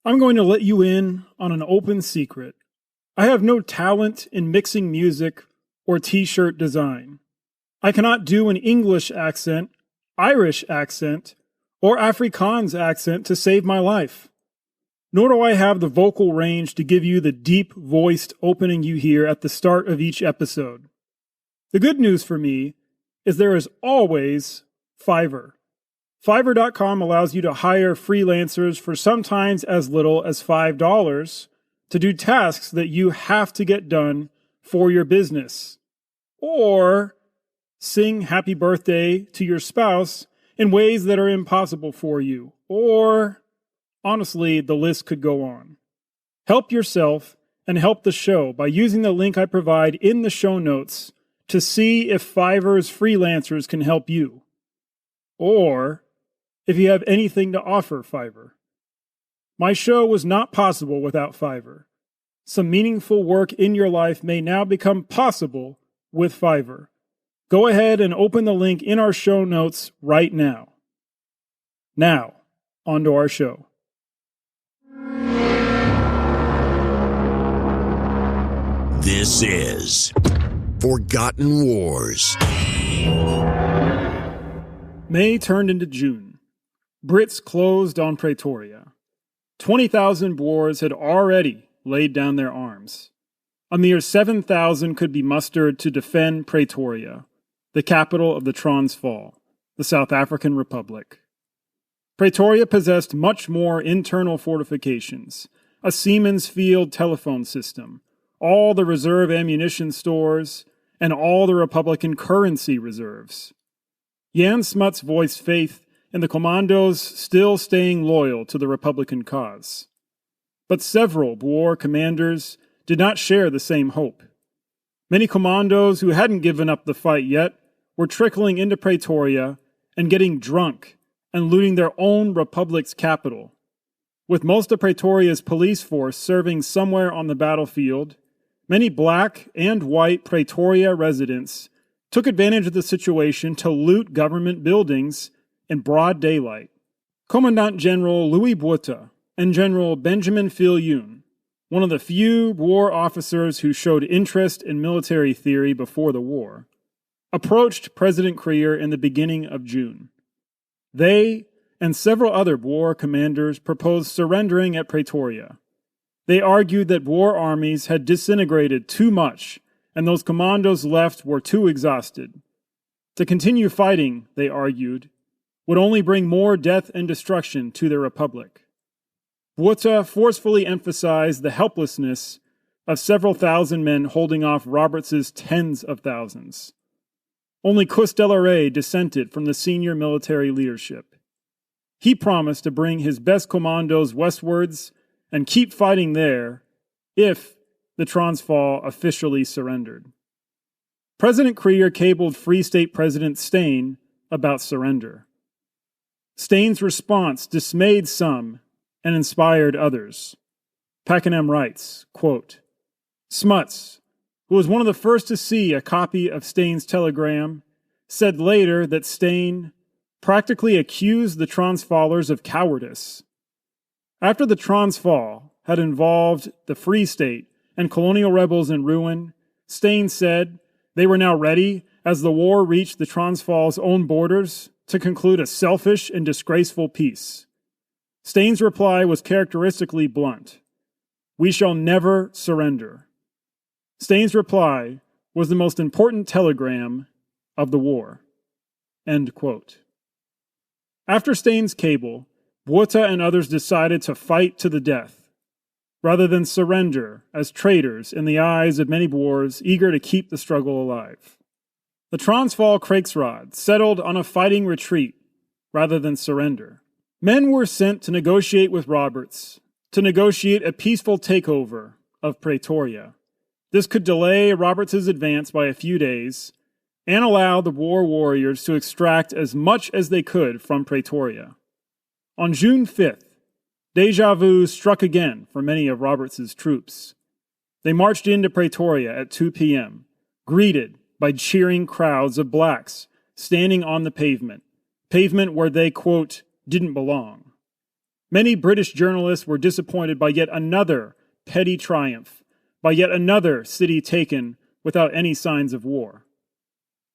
I'm going to let you in on an open secret. I have no talent in mixing music or t-shirt design. I cannot do an English accent, Irish accent, or Afrikaans accent to save my life. Nor do I have the vocal range to give you the deep-voiced opening you hear at the start of each episode. The good news for me is there is always Fiverr. Fiverr.com allows you to hire freelancers for sometimes as little as $5 to do tasks that you have to get done for your business. Or sing happy birthday to your spouse in ways that are impossible for you. Or, honestly, the list could go on. Help yourself and help the show by using the link I provide in the show notes to see if Fiverr's freelancers can help you. Or if you have anything to offer Fiverr. My show was not possible without Fiverr. Some meaningful work in your life may now become possible with Fiverr. Go ahead and open the link in our show notes right now. Now, on to our show. This is Forgotten Wars. May turned into June. Brits closed on Pretoria. 20,000 Boers had already laid down their arms. A mere 7,000 could be mustered to defend Pretoria, the capital of the Transvaal, the South African Republic. Pretoria possessed much more internal fortifications, a Siemens field telephone system, all the reserve ammunition stores, and all the Republican currency reserves. Jan Smuts voiced faith in the commandos still staying loyal to the Republican cause. But several Boer commanders did not share the same hope. Many commandos who hadn't given up the fight yet were trickling into Pretoria and getting drunk and looting their own republic's capital. With most of Pretoria's police force serving somewhere on the battlefield, many black and white Pretoria residents took advantage of the situation to loot government buildings in broad daylight. Commandant General Louis Botha and General Benjamin Viljoen, one of the few war officers who showed interest in military theory before the war, approached President Kruger in the beginning of June. They and several other Boer commanders proposed surrendering at Pretoria. They argued that Boer armies had disintegrated too much and those commandos left were too exhausted. To continue fighting, they argued, would only bring more death and destruction to their republic. Botha forcefully emphasized the helplessness of several thousand men holding off Roberts's tens of thousands. Only Koos de la Rey dissented from the senior military leadership. He promised to bring his best commandos westwards and keep fighting there if the Transvaal officially surrendered. President Kruger cabled Free State President Steyn about surrender. Steyn's response dismayed some and inspired others. Pakenham writes, quote, Smuts, who was one of the first to see a copy of Steyn's telegram, said later that Steyn practically accused the Transvaalers of cowardice. After the Transvaal had involved the Free State and colonial rebels in ruin, Steyn said they were now ready, as the war reached the Transvaal's own borders, to conclude a selfish and disgraceful peace. Steyn's reply was characteristically blunt. We shall never surrender. Steyn's reply was the most important telegram of the war. End quote. After Steyn's cable, Botha and others decided to fight to the death, rather than surrender as traitors in the eyes of many Boers eager to keep the struggle alive. The Transvaal Krijgsraad settled on a fighting retreat rather than surrender. Men were sent to negotiate with Roberts, to negotiate a peaceful takeover of Pretoria. This could delay Roberts's advance by a few days and allow the Boer warriors to extract as much as they could from Pretoria. On June 5th, déjà vu struck again for many of Roberts's troops. They marched into Pretoria at 2 p.m., greeted by cheering crowds of blacks standing on the pavement where they, quote, didn't belong. Many British journalists were disappointed by yet another petty triumph, by yet another city taken without any signs of war.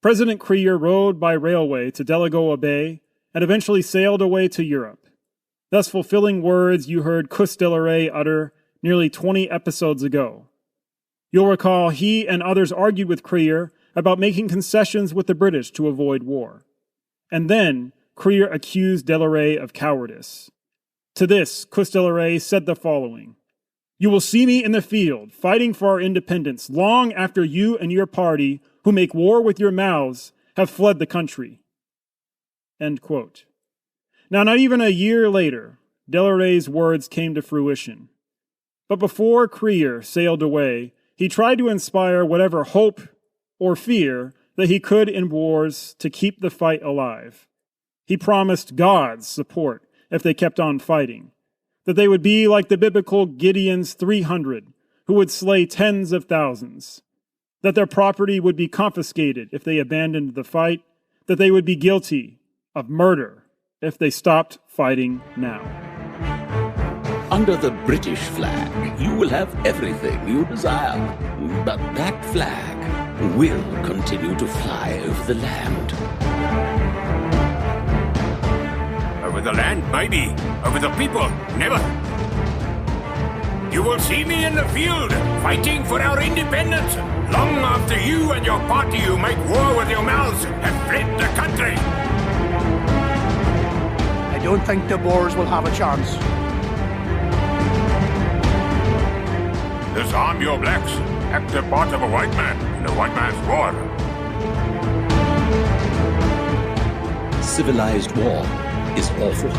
President Creer rode by railway to Delagoa Bay and eventually sailed away to Europe, thus fulfilling words you heard Cus de la Rey utter nearly 20 episodes ago. You'll recall he and others argued with Creer about making concessions with the British to avoid war. And then Creer accused de la Rey of cowardice. To this, Cus de la Rey said the following: "You will see me in the field, fighting for our independence, long after you and your party, who make war with your mouths, have fled the country." End quote. Now, not even a year later, de la Rey's words came to fruition. But before Creer sailed away, he tried to inspire whatever hope or fear that he could in Boers to keep the fight alive. He promised God's support if they kept on fighting, that they would be like the biblical Gideon's 300, who would slay tens of thousands, that their property would be confiscated if they abandoned the fight, that they would be guilty of murder if they stopped fighting now. Under the British flag, you will have everything you desire, but that flag will continue to fly over the land. Over the land, maybe. Over the people, never. You will see me in the field, fighting for our independence, long after you and your party who make war with your mouths have fled the country. I don't think the Boers will have a chance. Disarm your blacks. Act the part of a white man in a white man's war. Civilized war is awful.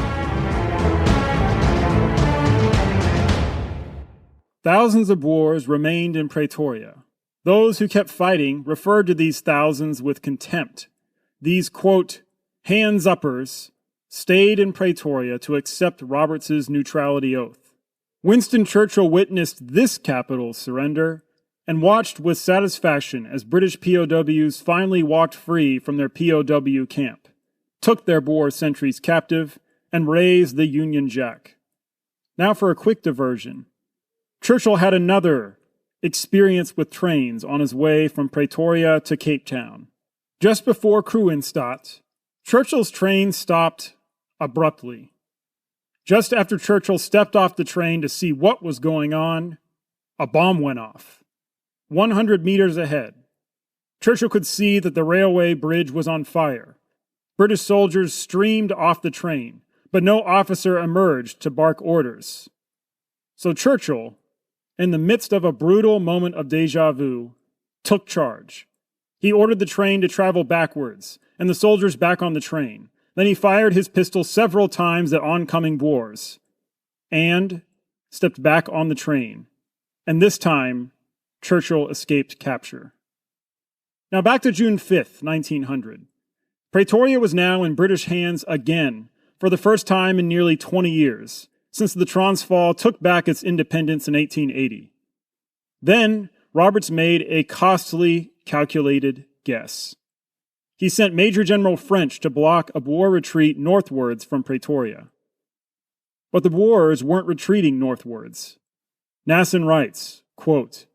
Thousands of Boers remained in Pretoria. Those who kept fighting referred to these thousands with contempt. These, quote, hands-uppers stayed in Pretoria to accept Roberts's neutrality oath. Winston Churchill witnessed this capital surrender and watched with satisfaction as British POWs finally walked free from their POW camp, took their Boer sentries captive, and raised the Union Jack. Now for a quick diversion. Churchill had another experience with trains on his way from Pretoria to Cape Town. Just before Kroonstad, Churchill's train stopped abruptly. Just after Churchill stepped off the train to see what was going on, a bomb went off. 100 meters ahead. Churchill could see that the railway bridge was on fire. British soldiers streamed off the train, but no officer emerged to bark orders. So Churchill, in the midst of a brutal moment of déjà vu, took charge. He ordered the train to travel backwards, and the soldiers back on the train. Then he fired his pistol several times at oncoming Boers, and stepped back on the train. And this time, Churchill escaped capture. Now back to June 5th, 1900. Pretoria was now in British hands again, for the first time in nearly 20 years, since the Transvaal took back its independence in 1880. Then, Roberts made a costly, calculated guess. He sent Major-General-French to block a Boer retreat northwards from Pretoria. But the Boers weren't retreating northwards. Nasson writes, quote,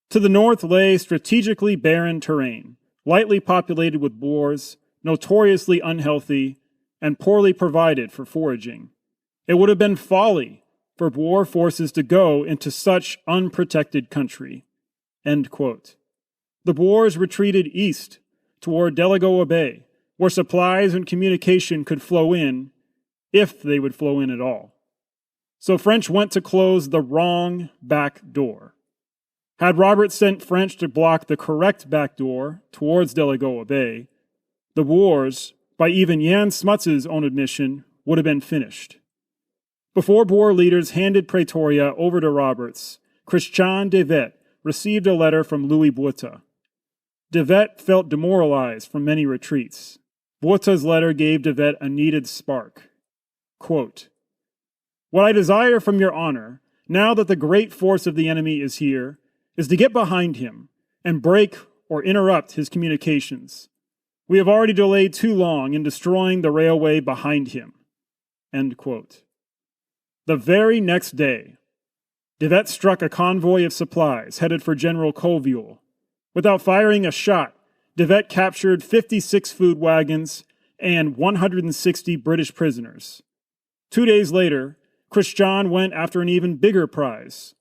"To the north lay strategically barren terrain, lightly populated with Boers, notoriously unhealthy, and poorly provided for foraging. It would have been folly for Boer forces to go into such unprotected country." End quote. The Boers retreated east toward Delagoa Bay, where supplies and communication could flow in, if they would flow in at all. So French went to close the wrong back door. Had Roberts sent French to block the correct back door towards Delagoa Bay, the wars, by even Jan Smuts's own admission, would have been finished. Before Boer leaders handed Pretoria over to Roberts, Christian de Wet received a letter from Louis Botha. De Wet felt demoralized from many retreats. Botha's letter gave de Wet a needed spark. Quote, "What I desire from your honor, now that the great force of the enemy is here, is to get behind him and break or interrupt his communications. We have already delayed too long in destroying the railway behind him." End quote. The very next day, De Wet struck a convoy of supplies headed for General Colville. Without firing a shot, De Wet captured 56 food wagons and 160 British prisoners. 2 days later, Christian went after an even bigger prize.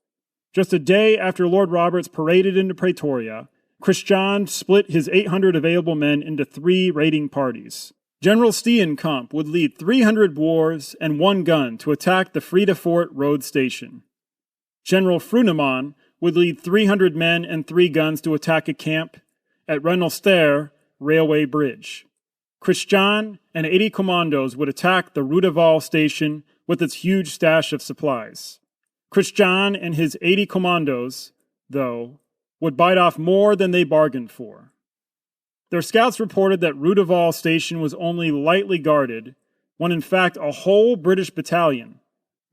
Just a day after Lord Roberts paraded into Pretoria, Christian split his 800 available men into 3 raiding parties. General Steenkamp would lead 300 Boers and 1 gun to attack the Vredefort road station. General Fruneman would lead 300 men and 3 guns to attack a camp at Renelster railway bridge. Christian and 80 commandos would attack the Roodeval station with its huge stash of supplies. Christian and his 80 commandos, though, would bite off more than they bargained for. Their scouts reported that Roodeval station was only lightly guarded, when in fact a whole British battalion,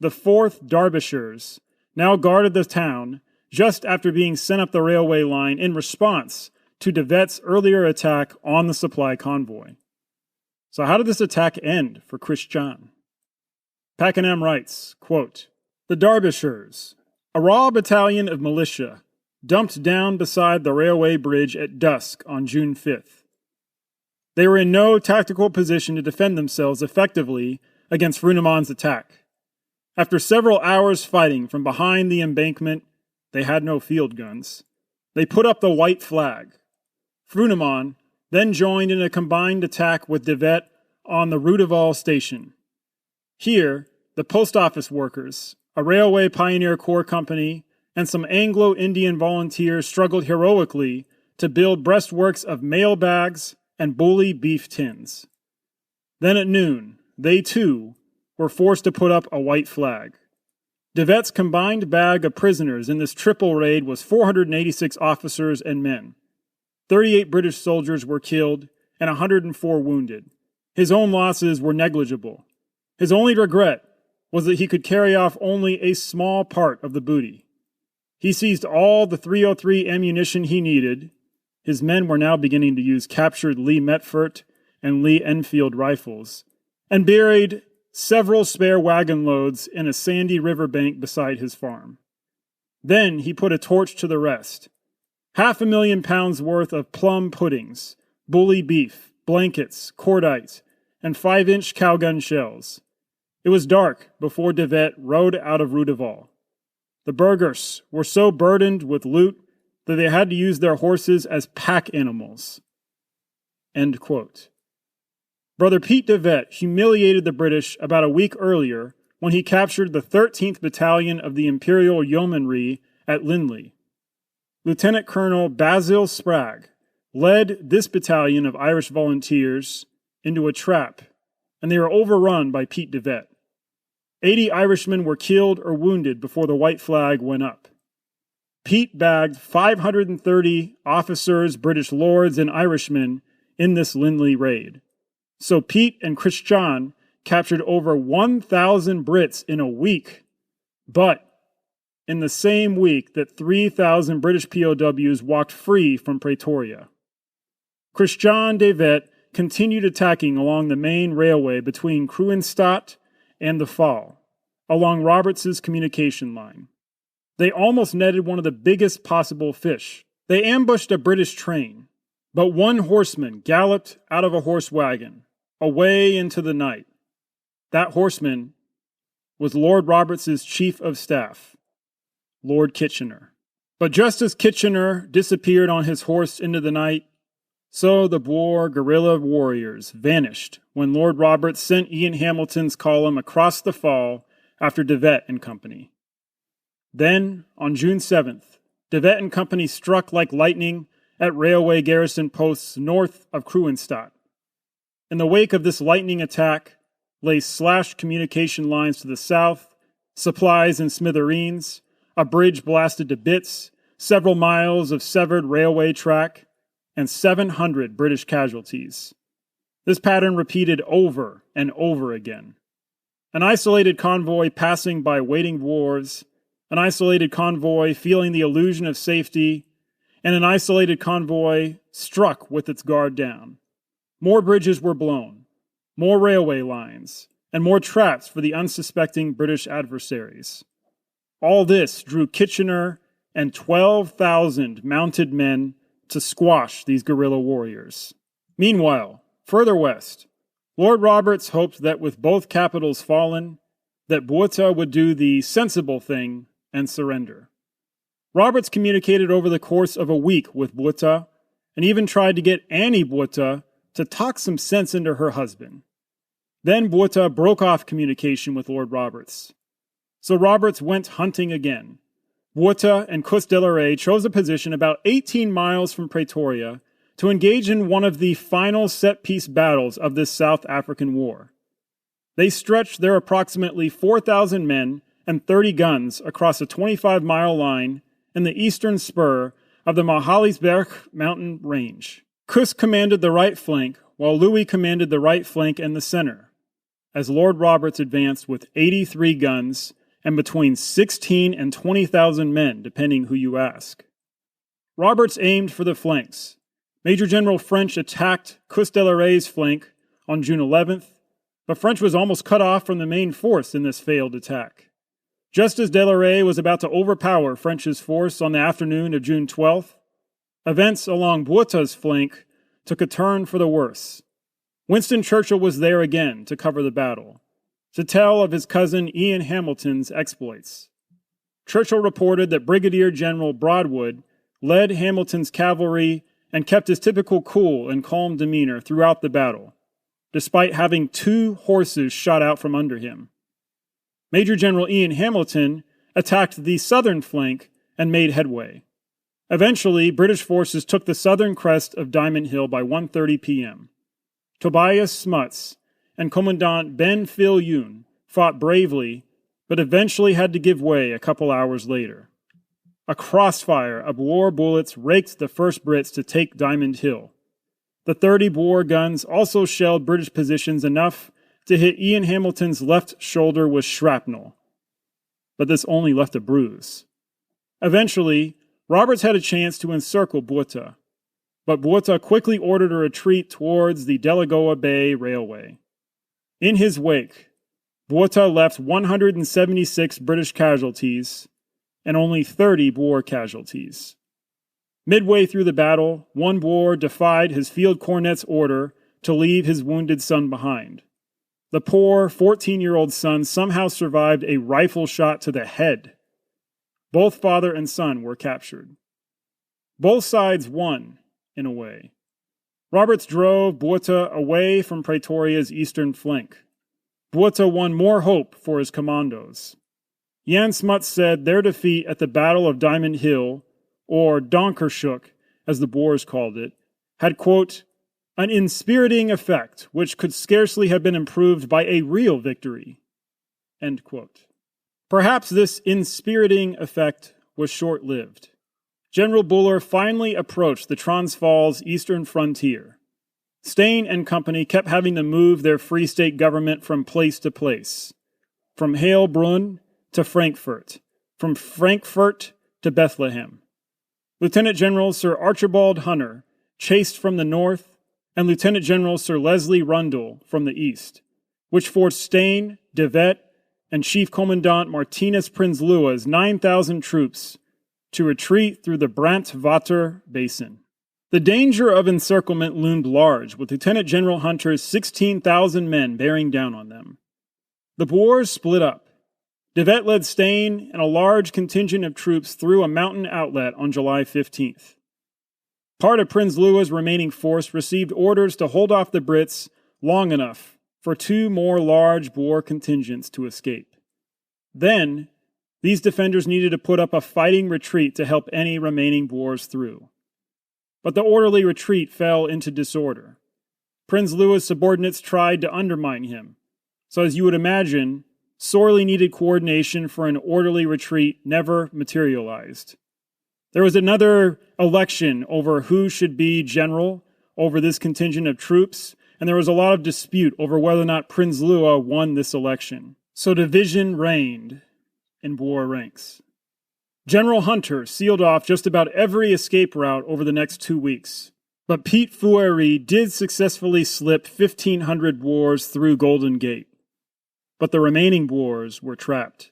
the 4th Derbyshires, now guarded the town just after being sent up the railway line in response to De Wet's earlier attack on the supply convoy. So how did this attack end for Christian? Pakenham writes, quote, "The Derbyshires, a raw battalion of militia, dumped down beside the railway bridge at dusk on June 5th. They were in no tactical position to defend themselves effectively against Fruneman's attack. After several hours fighting from behind the embankment, they had no field guns. They put up the white flag. Fruneman then joined in a combined attack with De Wet on the Roodeval station. Here, the post office workers, a railway pioneer corps company, and some Anglo-Indian volunteers struggled heroically to build breastworks of mail bags and bully beef tins. Then at noon, they too were forced to put up a white flag. De Wet's combined bag of prisoners in this triple raid was 486 officers and men. 38 British soldiers were killed and 104 wounded. His own losses were negligible. His only regret was that he could carry off only a small part of the booty. He seized all the .303 ammunition he needed. His men were now beginning to use captured Lee Metford and Lee Enfield rifles, and buried several spare wagon loads in a sandy riverbank beside his farm. Then he put a torch to the rest. 500,000 pounds worth of plum puddings, bully beef, blankets, cordite, and 5-inch cowgun shells. It was dark before De Wet rode out of Roodeval. The burghers were so burdened with loot that they had to use their horses as pack animals." End quote. Brother Pete De Wet humiliated the British about a week earlier when he captured the 13th Battalion of the Imperial Yeomanry at Lindley. Lieutenant-Colonel Basil-Spragge led this battalion of Irish volunteers into a trap, and they were overrun by Pete De Wet. 80 Irishmen were killed or wounded before the white flag went up. Pete bagged 530 officers, British lords, and Irishmen in this Lindley raid. So Pete and Christian captured over 1,000 Brits in a week, but in the same week that 3,000 British POWs walked free from Pretoria. Christian De Wet continued attacking along the main railway between Kroonstad and the Fall, along Roberts's communication line. They almost netted one of the biggest possible fish. They ambushed a British train, but one horseman galloped out of a horse wagon, away into the night. That horseman was Lord Roberts's chief of staff, Lord Kitchener. But just as Kitchener disappeared on his horse into the night, so the Boer guerrilla warriors vanished when Lord Roberts sent Ian Hamilton's column across the Fall after De Wet and company. Then, on June 7th, De Wet and company struck like lightning at railway garrison posts north of Kroonstad. In the wake of this lightning attack lay slashed communication lines to the south, supplies in smithereens, a bridge blasted to bits, several miles of severed railway track, and 700 British casualties. This pattern repeated over and over again. An isolated convoy passing by waiting Boers, an isolated convoy feeling the illusion of safety, and an isolated convoy struck with its guard down. More bridges were blown, more railway lines, and more traps for the unsuspecting British adversaries. All this drew Kitchener and 12,000 mounted men to squash these guerrilla warriors. Meanwhile, further west, Lord Roberts hoped that with both capitals fallen, that Botha would do the sensible thing and surrender. Roberts communicated over the course of a week with Botha, and even tried to get Annie Botha to talk some sense into her husband. Then Botha broke off communication with Lord Roberts. So Roberts went hunting again. Botha and Cus de la Rey chose a position about 18 miles from Pretoria to engage in one of the final set-piece battles of this South African War. They stretched their approximately 4,000 men and 30 guns across a 25-mile line in the eastern spur of the Magaliesberg mountain range. Cus commanded the right flank, while Louis commanded the right flank and the center, as Lord Roberts advanced with 83 guns and between 16 and 20,000 men, depending who you ask. Roberts aimed for the flanks. Major-General-French attacked Cus de la Rey's flank on June 11th, but French was almost cut off from the main force in this failed attack. Just as de la Rey was about to overpower French's force on the afternoon of June 12th, events along Botha's flank took a turn for the worse. Winston Churchill was there again to cover the battle, to tell of his cousin Ian Hamilton's exploits. Churchill reported that Brigadier-General led Hamilton's cavalry and kept his typical cool and calm demeanor throughout the battle, despite having 2 horses shot out from under him. Major-General Ian Hamilton attacked the southern flank and made headway. Eventually, British forces took the southern crest of Diamond Hill by 1:30 p.m. Tobias Smuts and Commandant Ben Viljoen fought bravely, but eventually had to give way a couple hours later. A crossfire of Boer bullets raked the first Brits to take Diamond Hill. The 30 Boer guns also shelled British positions enough to hit Ian Hamilton's left shoulder with shrapnel, but this only left a bruise. Eventually, Roberts had a chance to encircle Botha, but Botha quickly ordered a retreat towards the Delagoa Bay Railway. In his wake, Botha left 176 British casualties and only 30 Boer casualties. Midway through the battle, one Boer defied his field cornet's order to leave his wounded son behind. The poor 14-year-old son somehow survived a rifle shot to the head. Both father and son were captured. Both sides won, in a way. Roberts drove Botha away from Pretoria's eastern flank. Botha won more hope for his commandos. Jan Smuts said their defeat at the Battle of Diamond Hill, or Donkershoek, as the Boers called it, had, quote, an inspiriting effect which could scarcely have been improved by a real victory, end quote. Perhaps this inspiriting effect was short-lived. General Buller finally approached the Transvaal's eastern frontier. Steyn and company kept having to move their Free State government from place to place, from Heilbronn to Frankfurt, from Frankfurt to Bethlehem. Lieutenant-General SirArchibaldHunter chased from the north, and Lieutenant-General Sir Leslie Rundle from the east, which forced Steyn, De Wet, and Chief Commandant Martinus Prinsloo's 9,000 troops to retreat through the Brandwater Basin. The danger of encirclement loomed large, with Lieutenant-General Hunter's 16,000 men bearing down on them. The Boers split up. De Wet led Steyn and a large contingent of troops through a mountain outlet on July 15th. Part of Prinsloo's remaining force received orders to hold off the Brits long enough for 2 more large Boer contingents to escape. Then, these defenders needed to put up a fighting retreat to help any remaining Boers through. But the orderly retreat fell into disorder. Prinsloo's subordinates tried to undermine him, so as you would imagine, sorely needed coordination for an orderly retreat never materialized. There was another election over who should be general over this contingent of troops, and there was a lot of dispute over whether or not Prinsloo won this election. So division reigned in Boer ranks. General Hunter sealed off just about every escape route over the next 2 weeks, but Piet Fourie did successfully slip 1,500 Boers through Golden Gate. but the remaining Boers were trapped.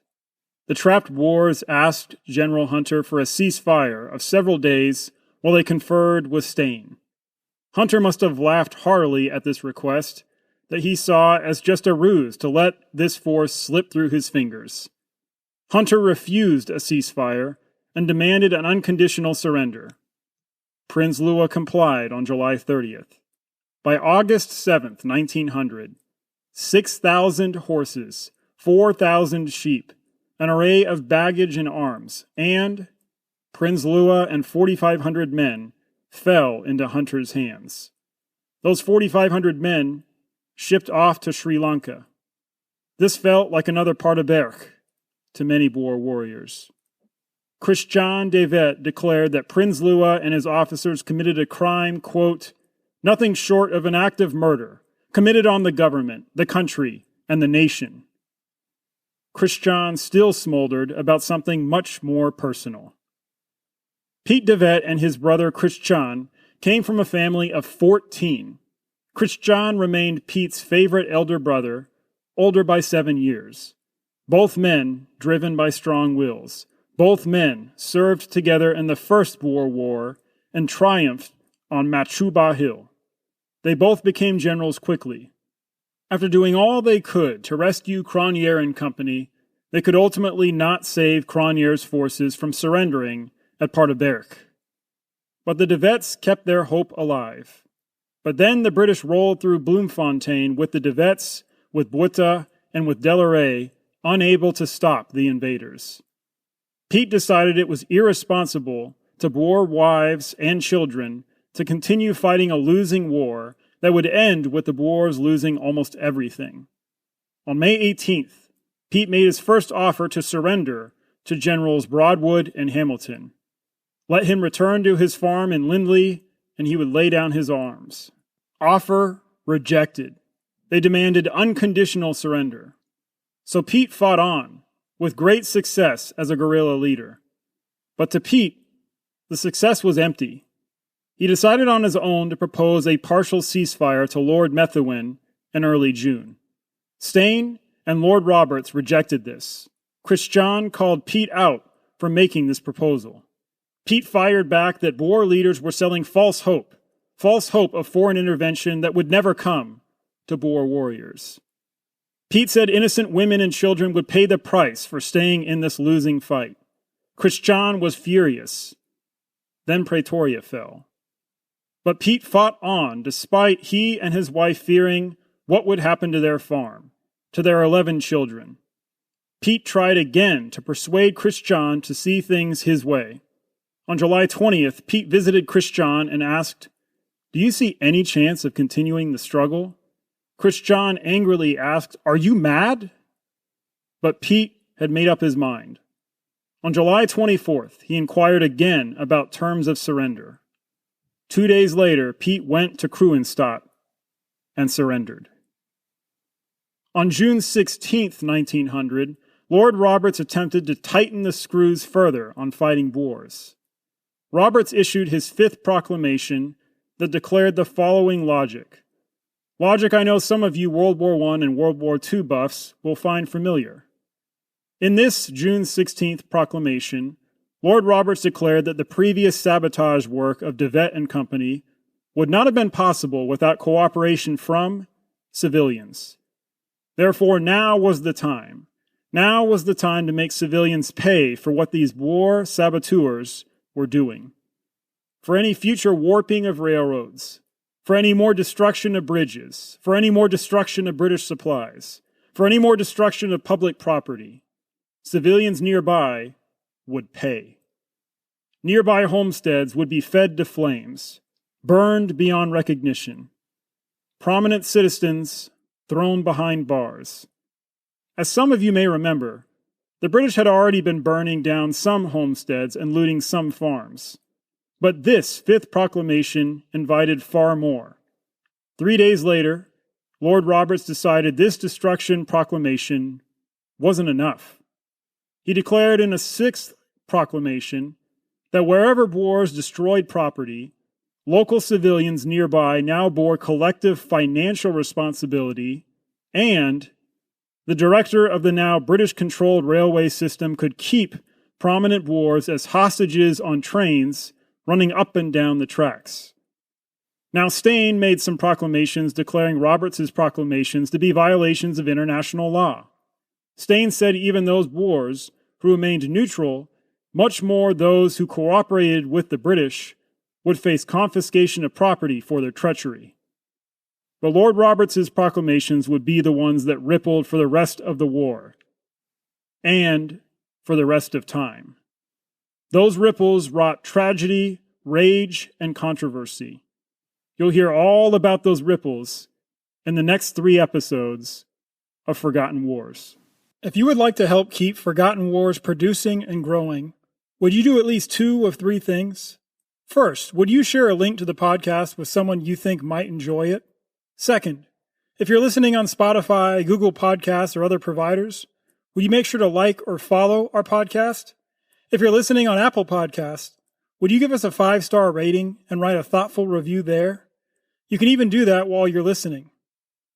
The trapped Boers asked General Hunter for a ceasefire of several days while they conferred with Steyn. Hunter must have laughed heartily at this request that he saw as just a ruse to let this force slip through his fingers. Hunter refused a ceasefire and demanded an unconditional surrender. Prinsloo complied on July 30th. By August 7th, 1900, 6,000 horses, 4,000 sheep, an array of baggage and arms, and Prinsloo and 4,500 men fell into Hunter's hands. Those 4,500 men shipped off to Sri Lanka. This felt like another Paardeberg to many Boer warriors. Christian de Wet declared that Prinsloo and his officers committed a crime, quote, nothing short of an act of murder, committed on the government, the country, and the nation. Christian still smoldered about something much more personal. Piet de Wet and his brother Christian came from a family of 14. Christian remained Piet's favorite elder brother, older by 7 years. Both men driven by strong wills. Both men served together in the First Boer War and triumphed on Machuba Hill. They both became generals quickly. After doing all they could to rescue Cronje and company, they could ultimately not save Cronje's forces from surrendering at Paardeberg. But the de Wets kept their hope alive. But then the British rolled through Bloemfontein with the de Wets, with Botha, and with Delarey, unable to stop the invaders. Piet decided it was irresponsible to Boer wives and children to continue fighting a losing war that would end with the Boers losing almost everything. On May 18th, Piet made his first offer to surrender to Generals Broadwood and Hamilton. Let him return to his farm in Lindley, and he would lay down his arms. Offer rejected. They demanded unconditional surrender. So Piet fought on, with great success as a guerrilla leader. But to Piet, the success was empty. He decided on his own to propose a partial ceasefire to Lord Methuen in early June. Steyn and Lord Roberts rejected this. Christian called Piet out for making this proposal. Piet fired back that Boer leaders were selling false hope of foreign intervention that would never come to Boer warriors. Piet said innocent women and children would pay the price for staying in this losing fight. Christian was furious. Then Pretoria fell. But Piet fought on despite he and his wife fearing what would happen to their farm, to their 11 children. Piet tried again to persuade Christian to see things his way. On July 20th, Piet visited Christian and asked, "Do you see any chance of continuing the struggle?" Christian angrily asked, "Are you mad?" But Piet had made up his mind. On July 24th, he inquired again about terms of surrender. 2 days later, Piet went to Kroonstad and surrendered. On June 16th, 1900, Lord Roberts attempted to tighten the screws further on fighting Boers. Roberts issued his 5th proclamation that declared the following logic. Logic I know some of you World War I and World War II buffs will find familiar. In this June 16th proclamation, Lord Roberts declared that the previous sabotage work of de Wet and company would not have been possible without cooperation from civilians. Therefore, now was the time. Now was the time to make civilians pay for what these Boer saboteurs were doing. For any future warping of railroads, for any more destruction of bridges, for any more destruction of British supplies, for any more destruction of public property, civilians nearby would pay. Nearby homesteads would be fed to flames, burned beyond recognition. Prominent citizens thrown behind bars. As some of you may remember, the British had already been burning down some homesteads and looting some farms. But this 5th proclamation invited far more. 3 days later, Lord Roberts decided this destruction proclamation wasn't enough. He declared in a 6th proclamation that wherever Boers destroyed property, local civilians nearby now bore collective financial responsibility and the director of the now British-controlled railway system could keep prominent Boers as hostages on trains running up and down the tracks. Now, Steyn made some proclamations declaring Roberts's proclamations to be violations of international law. Steyn said even those Boers who remained neutral, much more those who cooperated with the British, would face confiscation of property for their treachery. But Lord Roberts's proclamations would be the ones that rippled for the rest of the war, and for the rest of time. Those ripples wrought tragedy, rage, and controversy. You'll hear all about those ripples in the next 3 episodes of Forgotten Wars. If you would like to help keep Forgotten Wars producing and growing, would you do at least 2 of 3 things? First, would you share a link to the podcast with someone you think might enjoy it? Second, if you're listening on Spotify, Google Podcasts, or other providers, would you make sure to like or follow our podcast? If you're listening on Apple Podcasts, would you give us a 5-star rating and write a thoughtful review there? You can even do that while you're listening.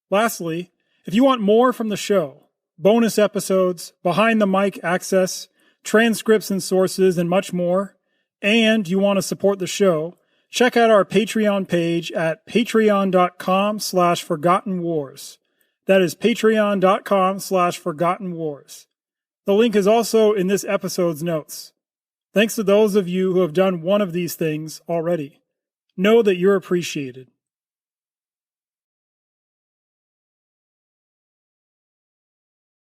Lastly, if you want more from the show, bonus episodes, behind-the-mic access, transcripts and sources, and much more, and you want to support the show, check out our Patreon page at patreon.com/ForgottenWars. That is patreon.com/ForgottenWars. The link is also in this episode's notes. Thanks to those of you who have done one of these things already. Know that you're appreciated.